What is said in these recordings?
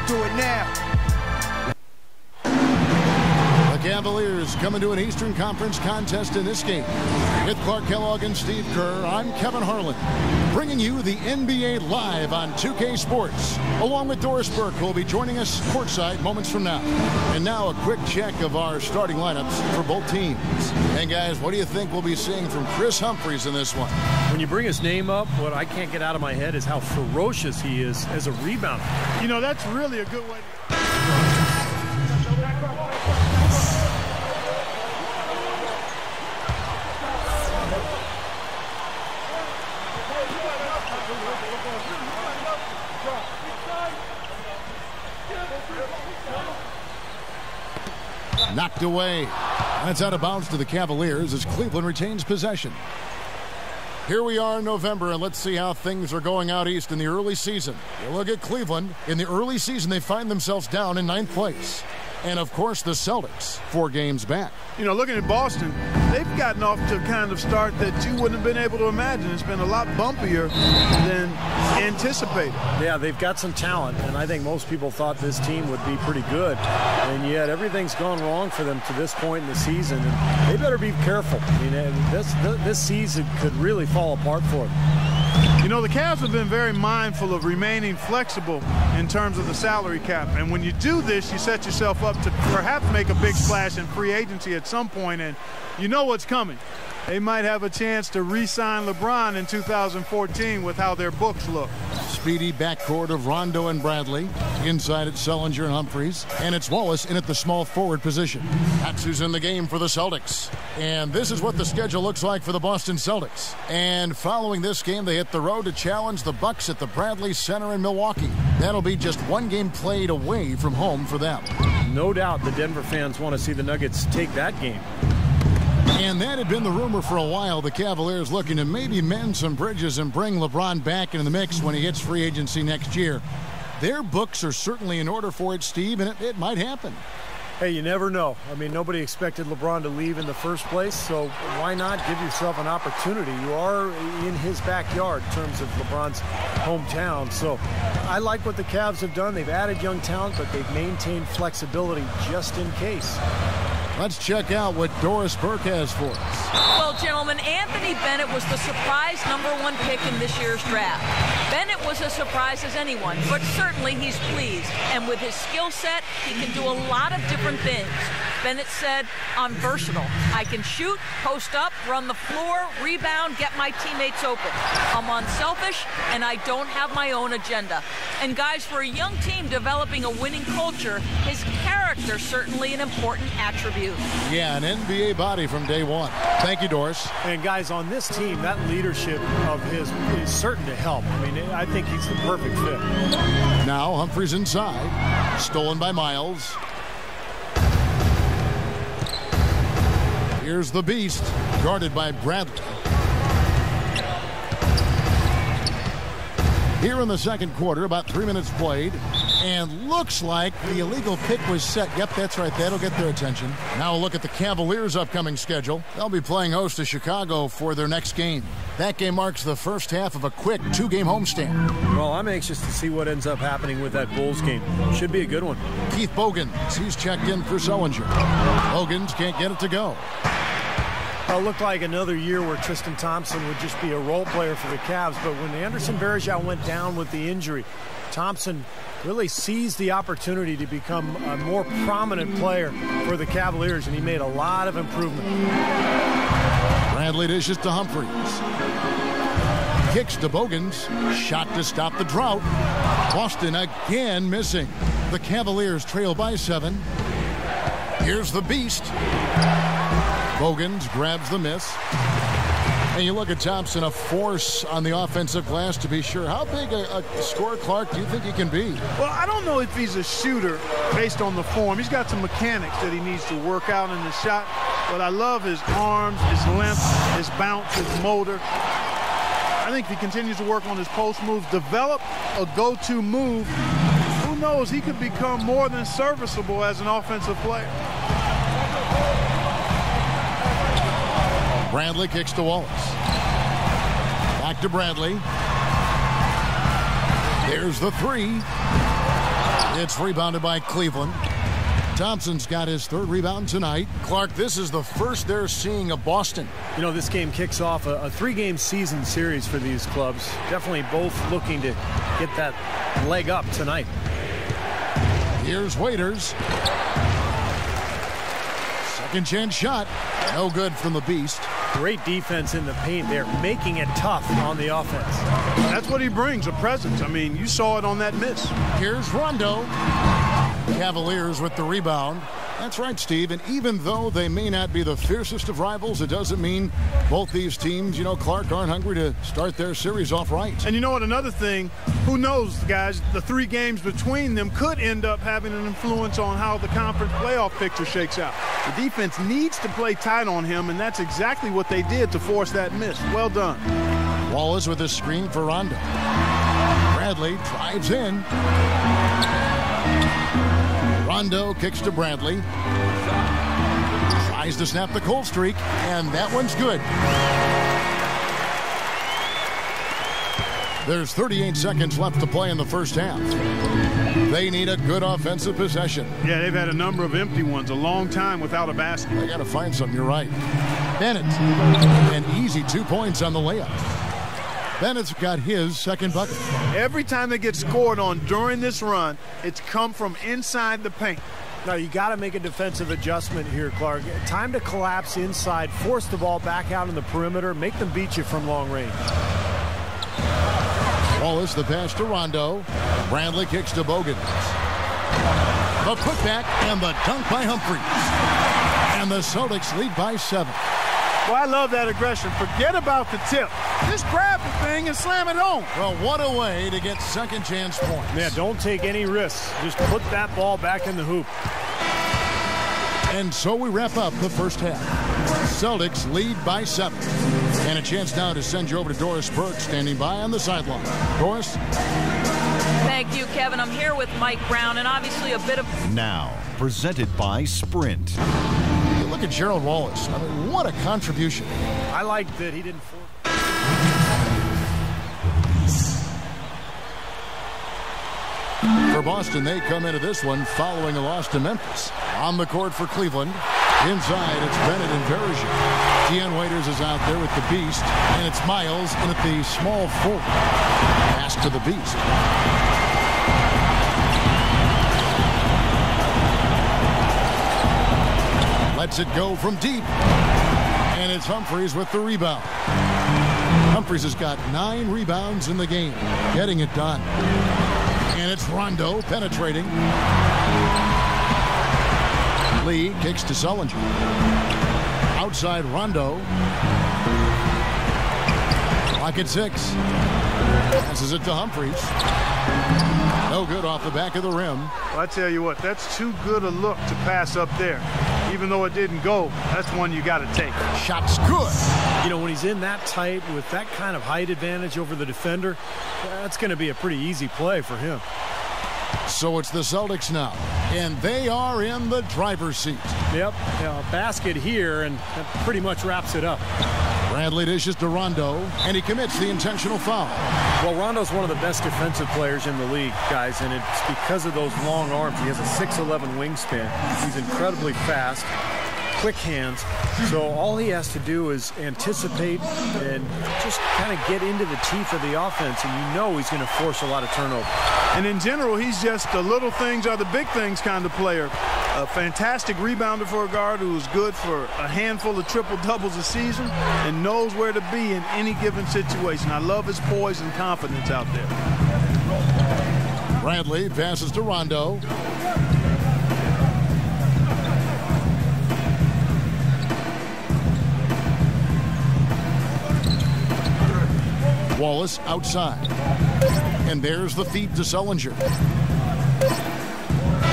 do it now. The Cavaliers coming to an Eastern Conference contest in this game. With Clark Kellogg and Steve Kerr, I'm Kevin Harlan, bringing you the NBA live on 2K Sports, along with Doris Burke, who will be joining us courtside moments from now. And now a quick check of our starting lineups for both teams. And guys, what do you think we'll be seeing from Chris Humphries in this one? When you bring his name up, what I can't get out of my head is how ferocious he is as a rebounder. You know, that's really a good way. Knocked away. That's out of bounds to the Cavaliers as Cleveland retains possession. Here we are in November, and let's see how things are going out east in the early season. You look at Cleveland. In the early season, they find themselves down in 9th place. And, of course, the Celtics, 4 games back. You know, looking at Boston, they've gotten off to a kind of start that you wouldn't have been able to imagine. It's been a lot bumpier than anticipated. Yeah, they've got some talent, and I think most people thought this team would be pretty good. And yet everything's gone wrong for them to this point in the season, and they better be careful. I mean, this season could really fall apart for them. You know, the Cavs have been very mindful of remaining flexible in terms of the salary cap. And when you do this, you set yourself up to perhaps make a big splash in free agency at some point, and you know what's coming. They might have a chance to re-sign LeBron in 2014 with how their books look. Speedy backcourt of Rondo and Bradley. Inside it's Sullinger and Humphries. And it's Wallace in at the small forward position. That's who's in the game for the Celtics. And this is what the schedule looks like for the Boston Celtics. And following this game, they hit the road to challenge the Bucks at the Bradley Center in Milwaukee. That'll be just one game played away from home for them. No doubt the Denver fans want to see the Nuggets take that game. And that had been the rumor for a while. The Cavaliers looking to maybe mend some bridges and bring LeBron back into the mix when he hits free agency next year. Their books are certainly in order for it, Steve, and it might happen. Hey, you never know. I mean, nobody expected LeBron to leave in the first place, so why not give yourself an opportunity? You are in his backyard in terms of LeBron's hometown. So I like what the Cavs have done. They've added young talent, but they've maintained flexibility just in case. Let's check out what Doris Burke has for us. Well, gentlemen, Anthony Bennett was the surprise #1 pick in this year's draft. Bennett was as surprised as anyone, but certainly he's pleased. And with his skill set, he can do a lot of different things. Bennett said, I'm versatile. I can shoot, post up, run the floor, rebound, get my teammates open. I'm unselfish, and I don't have my own agenda. And guys, for a young team developing a winning culture, his character's certainly an important attribute. Yeah, an NBA body from day one. Thank you, Doris. And guys, on this team, that leadership of his is certain to help. I mean, I think he's the perfect fit. Now Humphries inside. Stolen by Miles. Here's the Beast, guarded by Bradley. Here in the second quarter, about 3 minutes played, and looks like the illegal pick was set. Yep, that's right. That'll get their attention. Now a look at the Cavaliers' upcoming schedule. They'll be playing host to Chicago for their next game. That game marks the first half of a quick 2-game homestand. Well, I'm anxious to see what ends up happening with that Bulls game. Should be a good one. Keith Bogans, he's checked in for Sullinger. Bogans can't get it to go. It looked like another year where Tristan Thompson would just be a role player for the Cavs, but when Anderson Varejao went down with the injury, Thompson really seized the opportunity to become a more prominent player for the Cavaliers, and he made a lot of improvement. Bradley dishes to Humphries. Kicks to Bogans. Shot to stop the drought. Boston again missing. The Cavaliers trail by 7. Here's the Beast. Bogans grabs the miss. And you look at Thompson, a force on the offensive glass to be sure. How big a scorer, Clark, do you think he can be? Well, I don't know if he's a shooter based on the form. He's got some mechanics that he needs to work out in the shot. But I love his arms, his length, his bounce, his motor. I think if he continues to work on his post moves, develop a go-to move, who knows, he could become more than serviceable as an offensive player. Bradley kicks to Wallace. Back to Bradley. There's the 3. It's rebounded by Cleveland. Thompson's got his third rebound tonight. Clark, this is the first they're seeing of Boston. You know, this game kicks off a three-game season series for these clubs. Definitely both looking to get that leg up tonight. Here's Waiters. Second chance shot. No good from the Beast. Great defense in the paint there, making it tough on the offense. That's what he brings, a presence. I mean, you saw it on that miss. Here's Rondo. Cavaliers with the rebound. That's right, Steve. And even though they may not be the fiercest of rivals, it doesn't mean both these teams, Clark, aren't hungry to start their series off right. And you know what? Another thing, who knows, guys, the 3 games between them could end up having an influence on how the conference playoff picture shakes out. The defense needs to play tight on him, and that's exactly what they did to force that miss. Well done. Wallace with a screen for Rondo. Bradley drives in. Rondo kicks to Bradley. Tries to snap the cold streak, and that one's good. There's 38 seconds left to play in the first half. They need a good offensive possession. Yeah, they've had a number of empty ones, a long time without a basket. They got to find something, you're right. Bennett, an easy 2 points on the layup. Bennett's got his second bucket. Every time they get scored on during this run, it's come from inside the paint. Now, you got to make a defensive adjustment here, Clark. Time to collapse inside, force the ball back out in the perimeter, make them beat you from long range. Wallace, the pass to Rondo. Bradley kicks to Bogan. The putback and the dunk by Humphries. And the Celtics lead by 7. Well, I love that aggression. Forget about the tip. Just grab the thing and slam it home. Well, what a way to get second chance points. Yeah, don't take any risks. Just put that ball back in the hoop. And so we wrap up the first half. Celtics lead by 7. And a chance now to send you over to Doris Burke, standing by on the sideline. Doris? Thank you, Kevin. I'm here with Mike Brown, and obviously a bit of... Now, presented by Sprint. Look at Gerald Wallace. I mean, what a contribution. I like that he didn't... For Boston, they come into this one following a loss to Memphis. On the court for Cleveland. Inside, it's Bennett and Verzier. Deion Waiters is out there with the Beast, and it's Miles in at the small forward. Pass to the Beast. Lets it go from deep. And it's Humphries with the rebound. Humphries has got 9 rebounds in the game, getting it done. And it's Rondo penetrating. Lee kicks to Sullinger. Outside Rondo. Clock at 6. Passes it to Humphries. No good off the back of the rim. Well, I tell you what, that's too good a look to pass up there. Even though it didn't go, that's one you got to take. Shot's good. You know, when he's in that tight with that kind of height advantage over the defender, that's going to be a pretty easy play for him. So it's the Celtics now, and they are in the driver's seat. Yep, basket here, and that pretty much wraps it up. Bradley dishes to Rondo, and he commits the intentional foul. Well, Rondo's one of the best defensive players in the league, guys, and it's because of those long arms. He has a 6'11" wingspan. He's incredibly fast, quick hands, so all he has to do is anticipate and just kind of get into the teeth of the offense, and you know he's going to force a lot of turnover. And in general, he's just the little things are the big things kind of player. A fantastic rebounder for a guard who's good for a handful of triple-doubles a season and knows where to be in any given situation. I love his poise and confidence out there. Bradley passes to Rondo. Wallace outside. And there's the feed to Sullinger.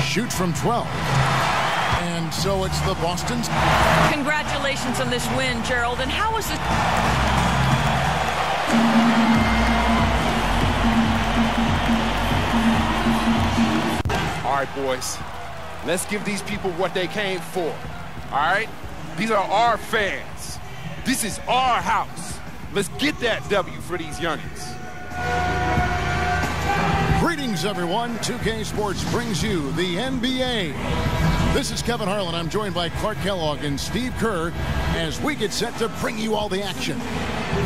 Shoots from 12. And so it's the Boston's. Congratulations on this win, Gerald. And how was it? All right, boys. Let's give these people what they came for. All right? These are our fans. This is our house. Let's get that W for these youngins. Greetings, everyone. 2K Sports brings you the NBA. This is Kevin Harlan. I'm joined by Clark Kellogg and Steve Kerr as we get set to bring you all the action.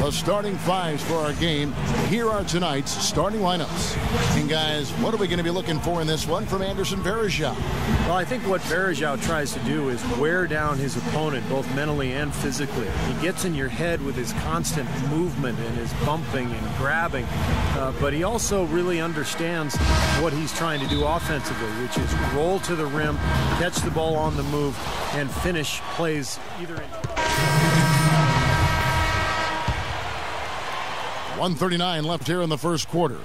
The starting fives for our game. Here are tonight's starting lineups. And guys, what are we going to be looking for in this one from Anderson Varejao? Well, I think what Varejao tries to do is wear down his opponent both mentally and physically. He gets in your head with his constant movement and his bumping and grabbing, but he also really understands what he's trying to do offensively, which is roll to the rim, catch the ball on the move, and finish plays either in. 1:39 left here in the first quarter.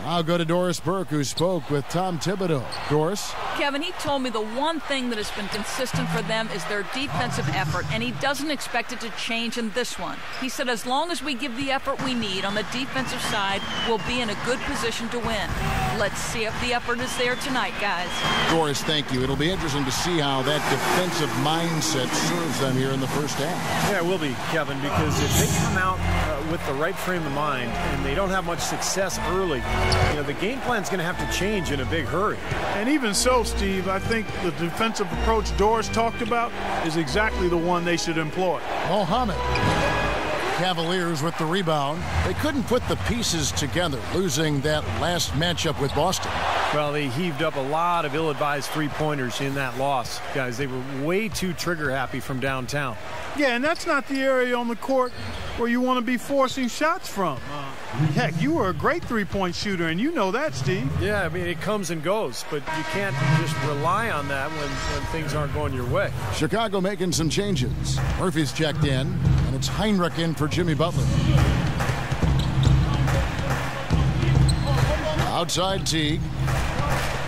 I'll go to Doris Burke, who spoke with Tom Thibodeau. Doris? Kevin, he told me the one thing that has been consistent for them is their defensive effort, and he doesn't expect it to change in this one. He said as long as we give the effort we need on the defensive side, we'll be in a good position to win. Let's see if the effort is there tonight, guys. Doris, thank you. It'll be interesting to see how that defensive mindset serves them here in the first half. Yeah, it will be, Kevin, because if they come out with the right frame of mind and they don't have much success early, the game plan's going to have to change in a big hurry. And even so, Steve, I think the defensive approach Doris talked about is exactly the one they should employ. Mohammed. Cavaliers with the rebound. They couldn't put the pieces together, losing that last matchup with Boston. Well, they heaved up a lot of ill-advised three-pointers in that loss. Guys, they were way too trigger-happy from downtown. Yeah, and that's not the area on the court where you want to be forcing shots from. Heck, you were a great three-point shooter, and you know that, Steve. Yeah, I mean, it comes and goes, but you can't just rely on that when things aren't going your way. Chicago making some changes. Murphy's checked in, and it's Heinrich in for Jimmy Butler. Outside Teague.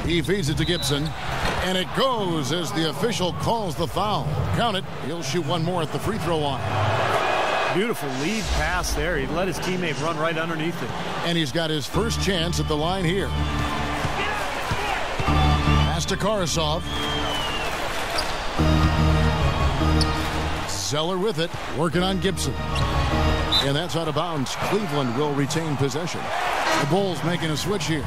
He feeds it to Gibson, and it goes as the official calls the foul. Count it. He'll shoot one more at the free throw line. Beautiful lead pass there. He let his teammate run right underneath it. And he's got his first chance at the line here. Pass to Karasov. Zeller with it, working on Gibson. And that's out of bounds. Cleveland will retain possession. The Bulls making a switch here.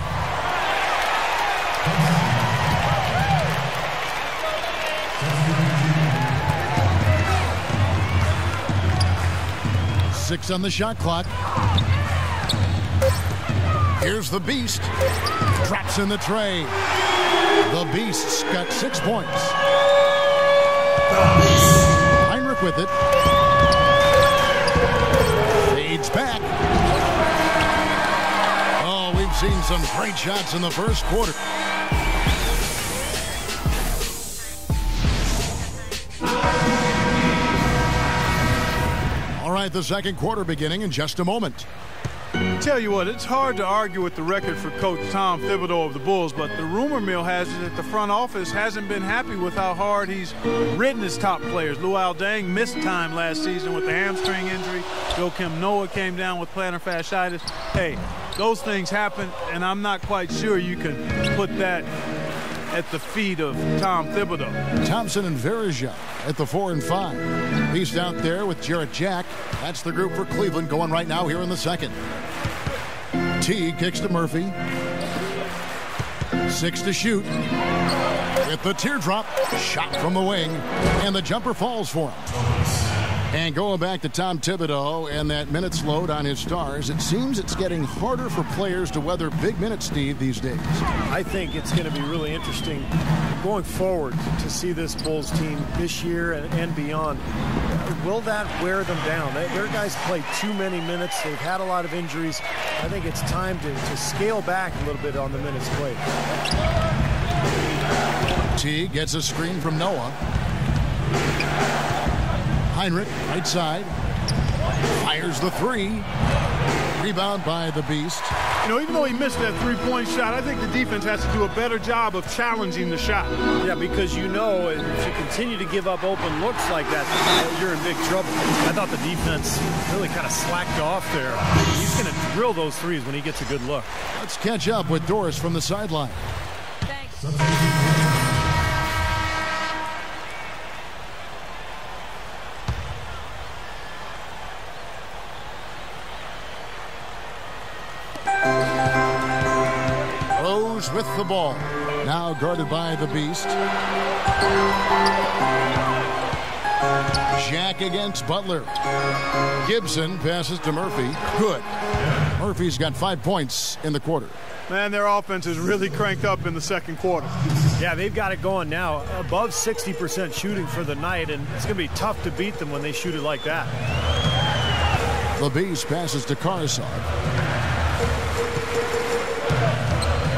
Six on the shot clock. Here's the Beast. Drops in the tray. The Beast's got 6 points. Heinrich with it. Fades back. Oh, we've seen some great shots in the first quarter. All right, the second quarter beginning in just a moment. Tell you what, it's hard to argue with the record for Coach Tom Thibodeau of the Bulls, but the rumor mill has it that the front office hasn't been happy with how hard he's ridden his top players. Luol Deng missed time last season with the hamstring injury. Joakim Noah came down with plantar fasciitis. Hey, those things happen, and I'm not quite sure you can put that at the feet of Tom Thibodeau. Thompson and Varejao at the 4 and 5. Beast out there with Jarrett Jack. That's the group for Cleveland going right now here in the second. T kicks to Murphy. 6 to shoot. With the teardrop, shot from the wing, and the jumper falls for him. And going back to Tom Thibodeau and that minutes load on his stars, it seems it's getting harder for players to weather big minutes, Steve, these days. I think it's going to be really interesting going forward to see this Bulls team this year and beyond. Will that wear them down? Their guys play too many minutes. They've had a lot of injuries. I think it's time to scale back a little bit on the minutes played. T gets a screen from Noah. Heinrich, right side, fires the three. Rebound by the Beast. Even though he missed that three-point shot, I think the defense has to do a better job of challenging the shot. Yeah, because if you continue to give up open looks like that, you're in big trouble. I thought the defense really kind of slacked off there. He's going to drill those threes when he gets a good look. Let's catch up with Doris from the sideline. Thanks. Rose with the ball. Now guarded by the Beast. Jack against Butler. Gibson passes to Murphy. Good. Murphy's got 5 points in the quarter. Man, their offense is really cranked up in the second quarter. Yeah, they've got it going now. Above 60% shooting for the night, and it's going to be tough to beat them when they shoot it like that. The Beast passes to Karsov.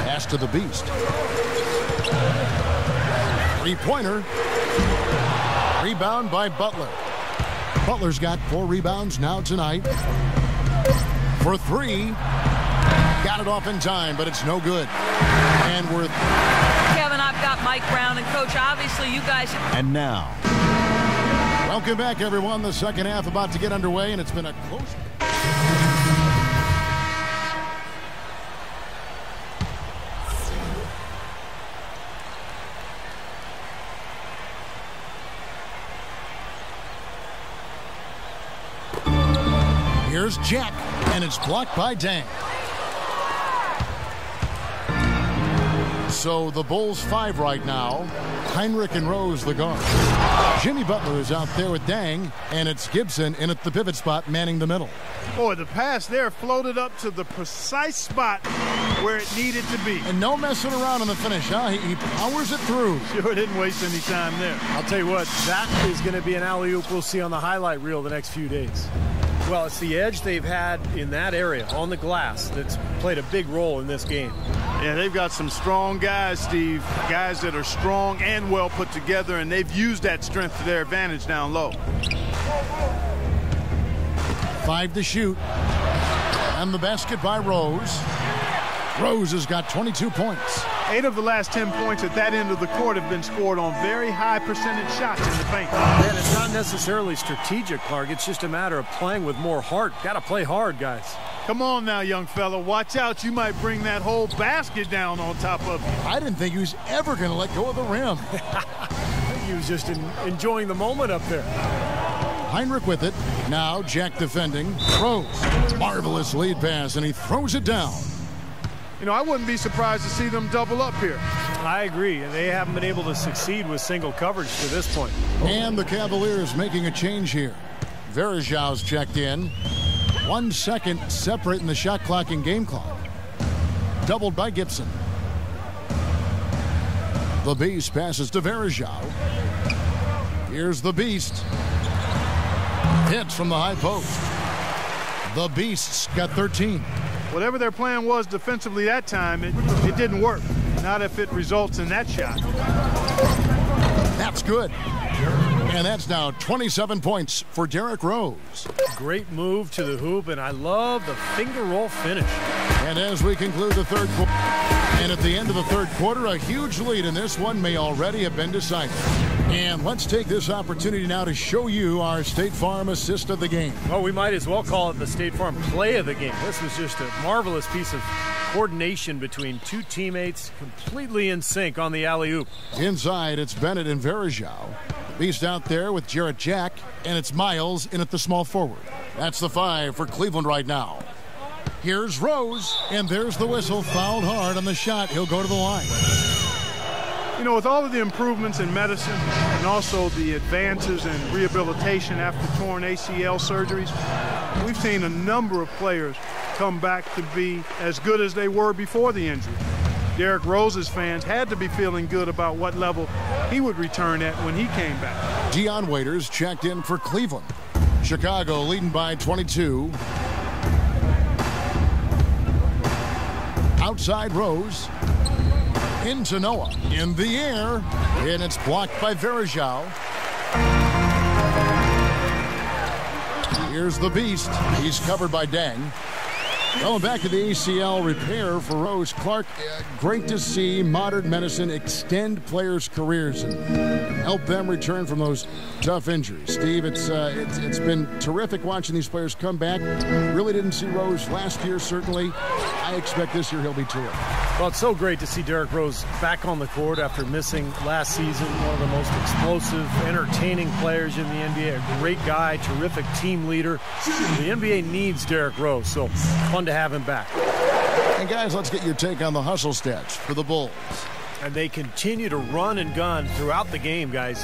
Pass to the Beast. Three-pointer. Rebound by Butler. Butler's got 4 rebounds now tonight. For 3. Got it off in time, but it's no good. And we're... Kevin, I've got Mike Brown, and Coach, obviously you guys... And now... Welcome back, everyone. The second half about to get underway, and it's been a close... Here's Jack, and it's blocked by Dang. So the Bulls 5 right now. Heinrich and Rose the guard. Jimmy Butler is out there with Dang, and it's Gibson in at the pivot spot manning the middle. Boy, the pass there floated up to the precise spot where it needed to be. And no messing around in the finish, huh? He powers it through. Sure didn't waste any time there. I'll tell you what, that is going to be an alley-oop we'll see on the highlight reel the next few days. Well, it's the edge they've had in that area on the glass that's played a big role in this game. Yeah, they've got some strong guys, Steve. Guys that are strong and well put together, and they've used that strength to their advantage down low. 5 to shoot. And the basket by Rose. Rose has got 22 points. 8 of the last 10 points at that end of the court have been scored on very high percentage shots in the paint. And it's not necessarily strategic, Clark. It's just a matter of playing with more heart. Got to play hard, guys. Come on now, young fella. Watch out. You might bring that whole basket down on top of you. I didn't think he was ever going to let go of the rim. I think he was just enjoying the moment up there. Heinrich with it. Now Jack defending. Rose. Marvelous lead pass, and he throws it down. You know, I wouldn't be surprised to see them double up here. I agree. They haven't been able to succeed with single coverage to this point. And the Cavaliers making a change here. Verajau's checked in. 1 second separating the shot clock and game clock. Doubled by Gibson. The Beast passes to Verajau. Here's the Beast. Hits from the high post. The Beast's got 13. Whatever their plan was defensively that time, it didn't work. Not if it results in that shot. That's good. And that's now 27 points for Derrick Rose. Great move to the hoop, and I love the finger roll finish. And as we conclude the third quarter, and at the end of the third quarter, a huge lead in this one may already have been decided. And let's take this opportunity now to show you our State Farm assist of the game. Well, we might as well call it the State Farm play of the game. This was just a marvelous piece of coordination between two teammates, completely in sync on the alley-oop. Inside, it's Bennett and Verajau. Beast out there with Jarrett Jack, and it's Miles in at the small forward. That's the 5 for Cleveland right now. Here's Rose, and there's the whistle. Fouled hard on the shot. He'll go to the line. You know, with all of the improvements in medicine and also the advances in rehabilitation after torn ACL surgeries, we've seen a number of players come back to be as good as they were before the injury. Derrick Rose's fans had to be feeling good about what level he would return at when he came back. Dion Waiters checked in for Cleveland. Chicago leading by 22. Outside Rose. Into Noah. In the air. And it's blocked by Verajau. Here's the Beast. He's covered by Dang. Going back to the ACL repair for Rose. Clark, great to see modern medicine extend players' careers and help them return from those tough injuries. Steve, it's been terrific watching these players come back. Really didn't see Rose last year, certainly. I expect this year he'll be terrific. Well, it's so great to see Derrick Rose back on the court after missing last season. One of the most explosive, entertaining players in the NBA. A great guy, terrific team leader. The NBA needs Derrick Rose, so fun to have him back. And guys, let's get your take on the hustle stats for the Bulls. And they continue to run and gun throughout the game, guys.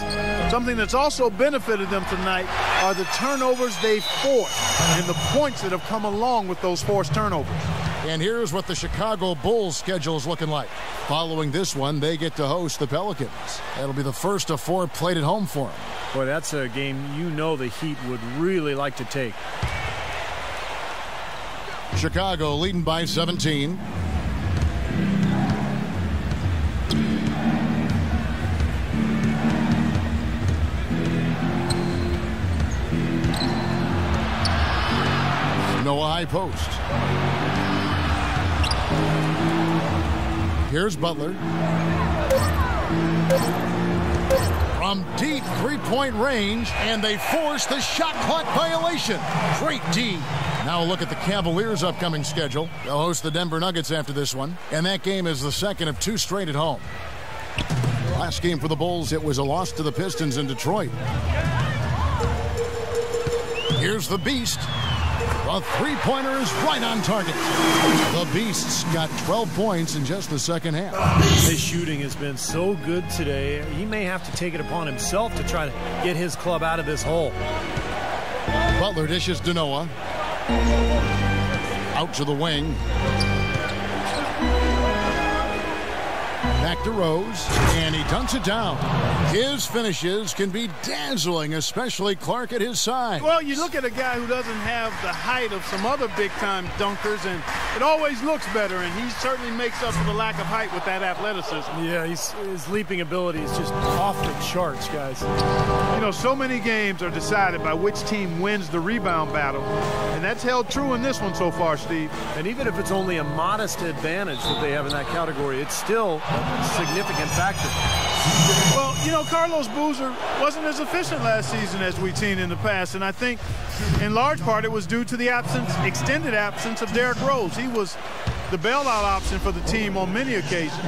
Something that's also benefited them tonight are the turnovers they've forced and the points that have come along with those forced turnovers. And here's what the Chicago Bulls schedule is looking like. Following this one, they get to host the Pelicans. That'll be the first of 4 played at home for them. Boy, that's a game you know the Heat would really like to take. Chicago leading by 17. Noah high post. Here's Butler. From deep three-point range, and they force the shot clock violation. Great D. Now a look at the Cavaliers' upcoming schedule. They'll host the Denver Nuggets after this one, and that game is the second of 2 straight at home. Last game for the Bulls, it was a loss to the Pistons in Detroit. Here's the Beast. The three-pointer is right on target. The Beasts got 12 points in just the second half. His shooting has been so good today. He may have to take it upon himself to try to get his club out of this hole. Butler dishes to Noah. Out to the wing. Back to Rose, and he dunks it down. His finishes can be dazzling, especially Clark at his side. Well, you look at a guy who doesn't have the height of some other big-time dunkers, and it always looks better, and he certainly makes up for the lack of height with that athleticism. Yeah, his leaping ability is just off the charts, guys. You know, so many games are decided by which team wins the rebound battle, and that's held true in this one so far, Steve. And even if it's only a modest advantage that they have in that category, it's still a significant factor. Well, you know, Carlos Boozer wasn't as efficient last season as we've seen in the past, and I think in large part it was due to the extended absence of Derrick Rose. He was the bailout option for the team on many occasions.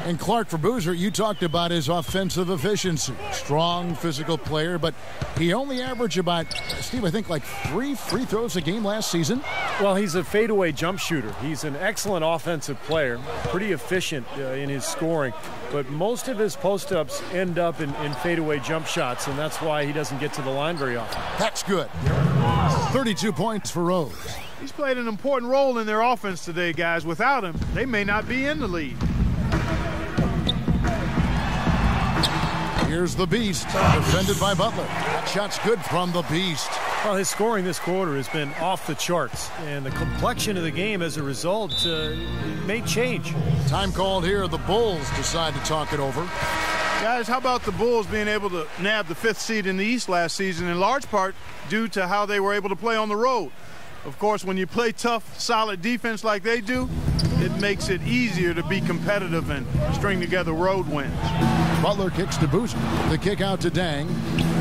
And Clark, for Boozer, you talked about his offensive efficiency. Strong, physical player, but he only averaged about, Steve, I think like 3 free throws a game last season. Well, he's a fadeaway jump shooter. He's an excellent offensive player, pretty efficient in his scoring, but most of his post-ups end up in fadeaway jump shots, and that's why he doesn't get to the line very often. That's good. 32 points for Rose. He's played an important role in their offense today, guys. Without him, they may not be in the lead. Here's the Beast, defended by Butler. That shot's good from the Beast. Well, his scoring this quarter has been off the charts, and the complexion of the game as a result may change. Time called here. The Bulls decide to talk it over. Guys, how about the Bulls being able to nab the 5th seed in the East last season, in large part due to how they were able to play on the road? Of course, when you play tough, solid defense like they do, it makes it easier to be competitive and string together road wins. Butler kicks to Boozer. The kick out to Dang.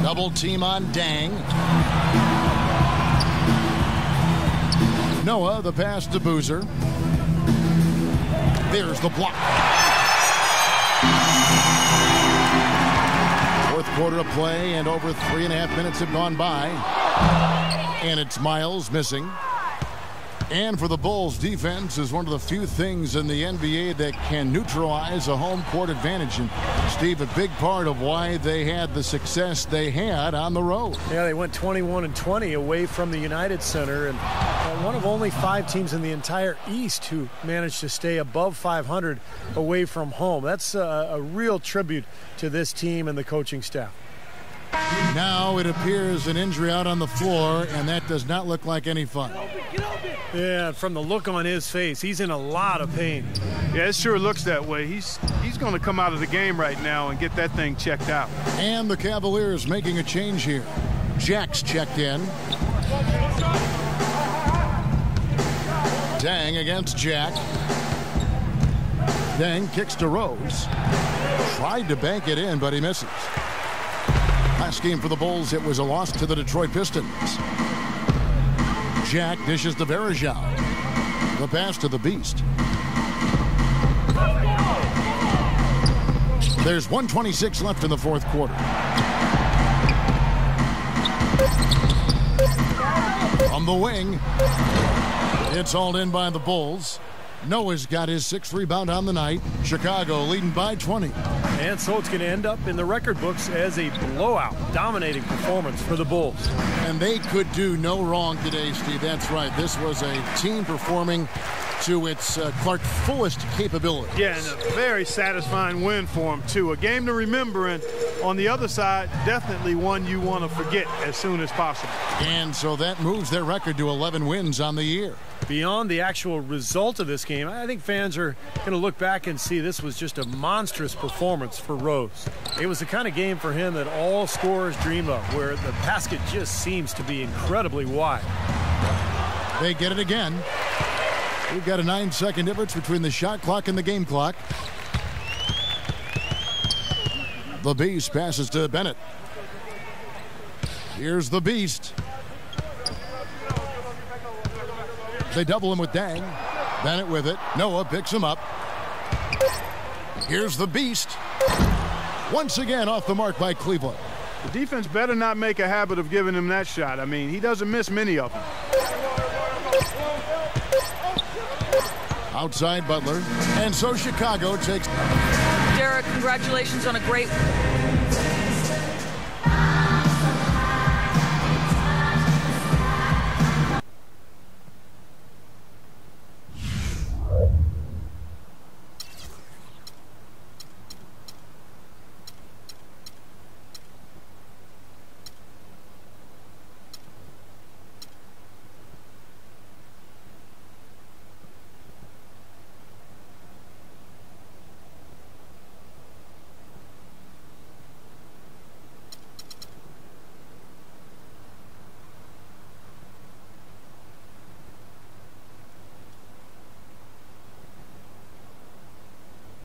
Double team on Dang. Noah, the pass to Boozer. There's the block. Fourth quarter of play, and over 3.5 minutes have gone by. And it's Miles missing. And for the Bulls, defense is one of the few things in the NBA that can neutralize a home court advantage. And, Steve, a big part of why they had the success they had on the road. Yeah, they went 21-20 away from the United Center, and one of only 5 teams in the entire East who managed to stay above 500 away from home. That's a real tribute to this team and the coaching staff. Now it appears an injury out on the floor, and that does not look like any fun. Yeah, from the look on his face, he's in a lot of pain. Yeah, it sure looks that way. He's going to come out of the game right now and get that thing checked out. And the Cavaliers making a change here. Jack's checked in. Dang against Jack. Dang kicks to Rose. Tried to bank it in, but he misses. Last game for the Bulls, it was a loss to the Detroit Pistons. Jack dishes to Varejao. The pass to the Beast. There's 1:26 left in the fourth quarter. From the wing, It's hauled in by the Bulls. Noah's got his 6th rebound on the night. Chicago leading by 20. And so it's going to end up in the record books as a blowout, dominating performance for the Bulls. And they could do no wrong today, Steve. That's right. This was a team performing to its Clark fullest capability. Yeah, and a very satisfying win for him, too. A game to remember, and on the other side, definitely one you want to forget as soon as possible. And so that moves their record to 11 wins on the year. Beyond the actual result of this game, I think fans are going to look back and see this was just a monstrous performance for Rose. It was the kind of game for him that all scorers dream of, where the basket just seems to be incredibly wide. They get it again. We've got a 9-second difference between the shot clock and the game clock. The Beast passes to Bennett. Here's the Beast. They double him with Dang. Bennett with it. Noah picks him up. Here's the Beast. Once again off the mark by Cleveland. The defense better not make a habit of giving him that shot. I mean, he doesn't miss many of them. Outside Butler. And so Chicago takes... Derek, congratulations on a great